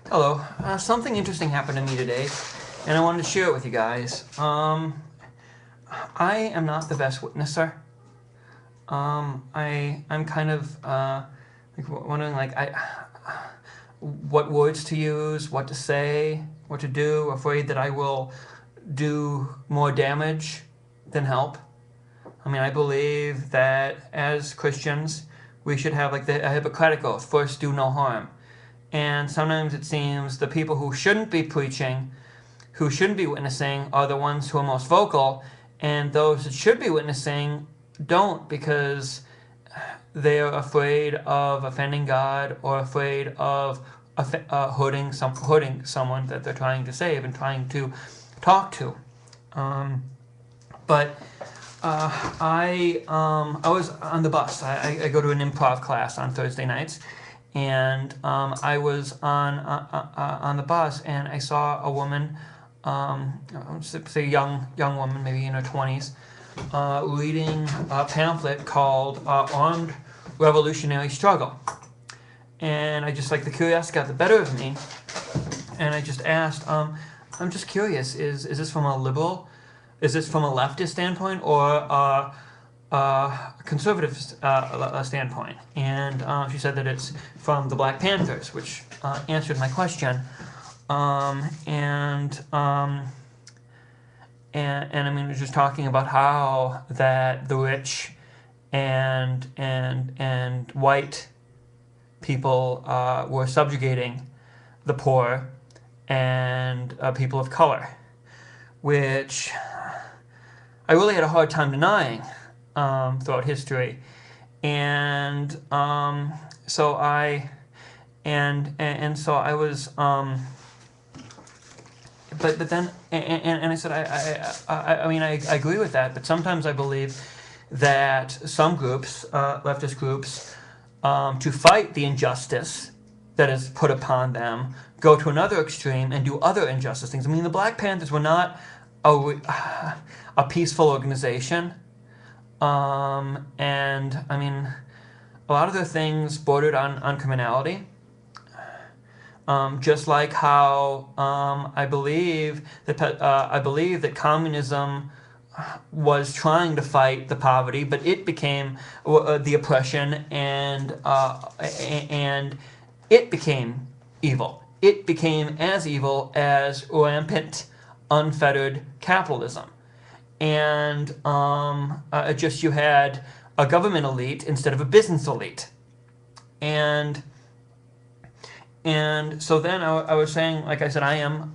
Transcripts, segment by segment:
Hello. Something interesting happened to me today, and I wanted to share it with you guys. I am not the best witnesser. I'm kind of like wondering what words to use, what to say, what to do. Afraid that I will do more damage than help. I mean, I believe that as Christians, we should have like the Hippocratic oath: first, do no harm. And sometimes it seems the people who shouldn't be preaching, who shouldn't be witnessing, are the ones who are most vocal, and those that should be witnessing don't, because they are afraid of offending God or afraid of hurting someone that they're trying to save and trying to talk to. But I was on the bus. I go to an improv class on Thursday nights, and I was on the bus, and I saw a woman, say young woman, maybe in her 20s, reading a pamphlet called "Armed Revolutionary Struggle," and I just, like, the curiosity got the better of me, and I just asked, I'm just curious, is this from a liberal? Is this from a leftist standpoint or a conservative standpoint? And she said that it's from the Black Panthers, which answered my question. And I mean, it was just talking about how that the rich and white people were subjugating the poor and people of color, which I really had a hard time denying throughout history. And so I was but then I said I mean, I agree with that, but sometimes I believe that some groups, leftist groups, to fight the injustice that is put upon them, go to another extreme and do other injustice things. I mean, the Black Panthers were not a peaceful organization, and I mean, a lot of their things bordered on criminality. Just like how I believe that communism was trying to fight the poverty, but it became the oppression, and it became evil. It became as evil as rampant, unfettered capitalism. And just you had a government elite instead of a business elite. And so then I was saying, like I said, I am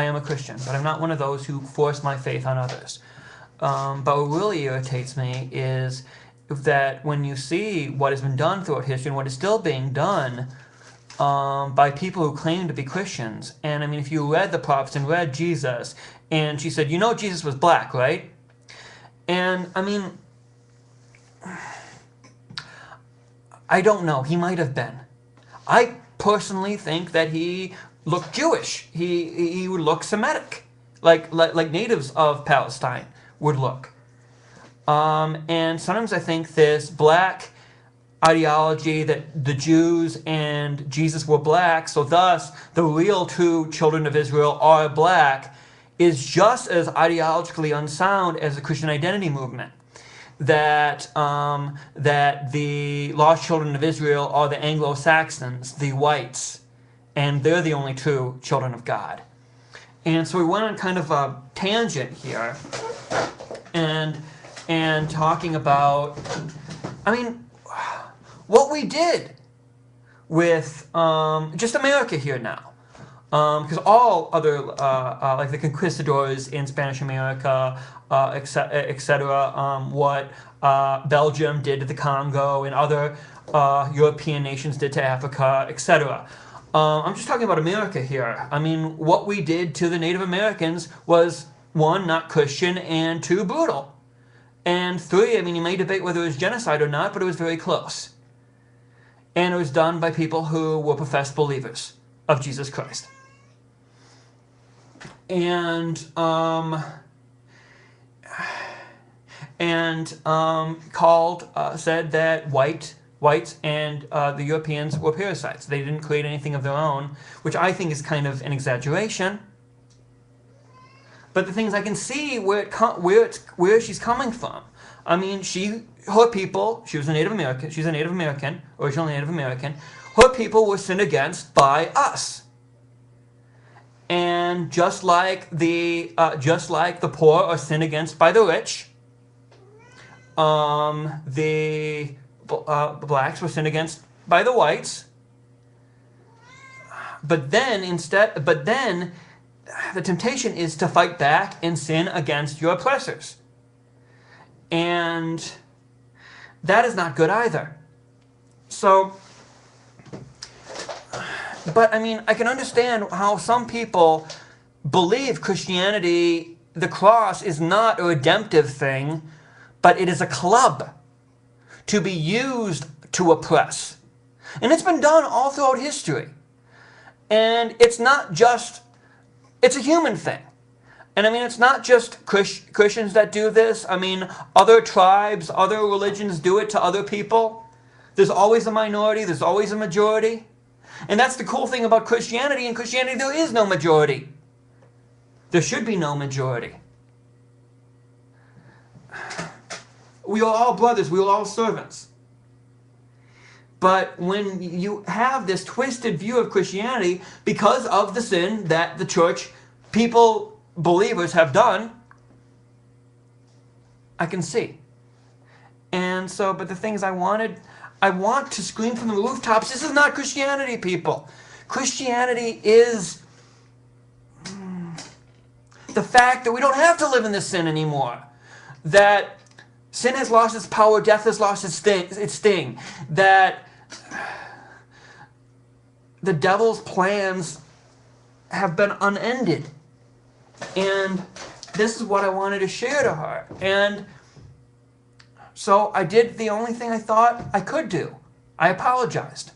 a Christian, but I'm not one of those who force my faith on others. But what really irritates me is that when you see what has been done throughout history and what is still being done by people who claim to be Christians. And I mean, if you read the prophets and read Jesus, and she said, Jesus was black, right? And I mean, I don't know. He might have been. I personally think that he looked Jewish. He would look Semitic, like natives of Palestine would look. And sometimes I think this black ideology that the Jews and Jesus were black, so thus the real true children of Israel are black, is just as ideologically unsound as the Christian identity movement. That the lost children of Israel are the Anglo-Saxons, the whites, and they're the only true children of God. And so we went on kind of a tangent here, and talking about, I mean, what we did with just America here now. Because all other, like the conquistadors in Spanish America, etc., what Belgium did to the Congo and other European nations did to Africa, etc. I'm just talking about America here. I mean, what we did to the Native Americans was, one, not Christian, and two, brutal. And three, I mean, you may debate whether it was genocide or not, but it was very close. And it was done by people who were professed believers of Jesus Christ. and said that whites and the Europeans were parasites. They didn't create anything of their own, which I think is kind of an exaggeration. But the thing is, I can see where she's coming from. I mean, her people. She was a Native American. She's a Native American, original Native American. Her people were sinned against by us. And just like the poor are sinned against by the rich, the blacks were sinned against by the whites. But then the temptation is to fight back and sin against your oppressors, and that is not good either. So. But, I mean, I can understand how some people believe Christianity, the cross, is not a redemptive thing, but it is a club to be used to oppress. And it's been done all throughout history. And it's not just, it's a human thing. And, I mean, it's not just Christians that do this. I mean, other tribes, other religions do it to other people. There's always a minority, there's always a majority. And that's the cool thing about Christianity. In Christianity, there is no majority. There should be no majority. We are all brothers. We are all servants. But when you have this twisted view of Christianity, because of the sin that the church, believers have done, I can see. And so, but the thing is, I want to scream from the rooftops, this is not Christianity, people. Christianity is the fact that we don't have to live in this sin anymore. That sin has lost its power, death has lost its sting. That the devil's plans have been unended. And this is what I wanted to share to her. And so I did the only thing I thought I could do. I apologized.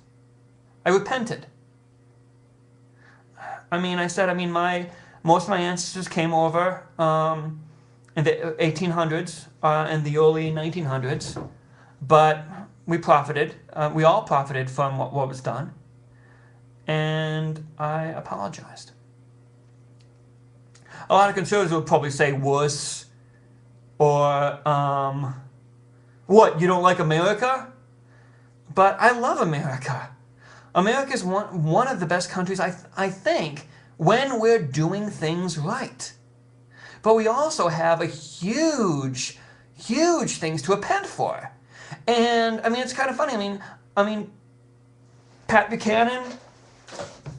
I repented. I mean, most of my ancestors came over in the 1800s and the early 1900s, but we profited. We all profited from what was done, and I apologized. A lot of conservatives would probably say wuss, or what, you don't like America? But I love America. America is one of the best countries, I think, when we're doing things right. But we also have a huge things to repent for. And, I mean, it's kind of funny. I mean, Pat Buchanan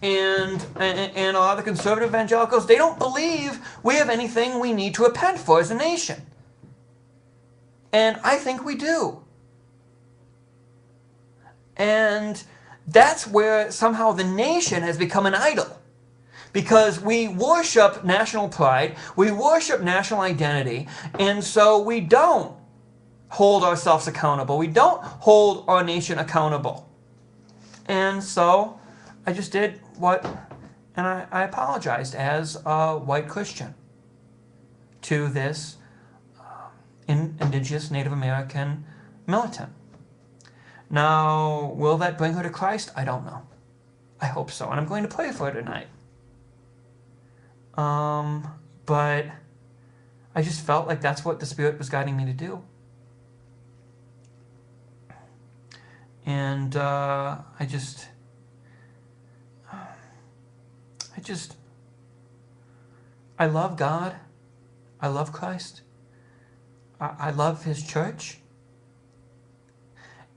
and a lot of the conservative evangelicals, they don't believe we have anything we need to repent for as a nation. And I think we do. And that's where somehow the nation has become an idol. Because we worship national pride, we worship national identity, and so we don't hold ourselves accountable. We don't hold our nation accountable. And so I just did and I apologized as a white Christian to this indigenous Native American militant. Now, will that bring her to Christ? I don't know. I hope so, and I'm going to pray for her tonight. But I just felt like that's what the Spirit was guiding me to do. And I love God. I love Christ. I love His church.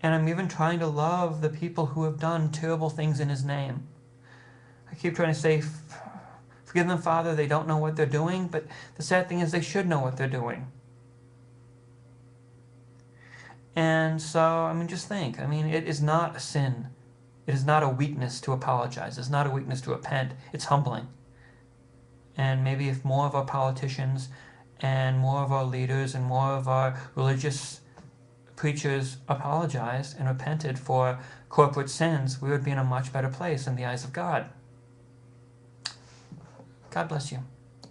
And I'm even trying to love the people who have done terrible things in His name. I keep trying to say, forgive them, Father, they don't know what they're doing, but the sad thing is they should know what they're doing. And so, just think, it is not a sin. It is not a weakness to apologize. It's not a weakness to repent. It's humbling. And maybe if more of our politicians and more of our leaders and more of our religious preachers apologized and repented for corporate sins, we would be in a much better place in the eyes of God. God bless you.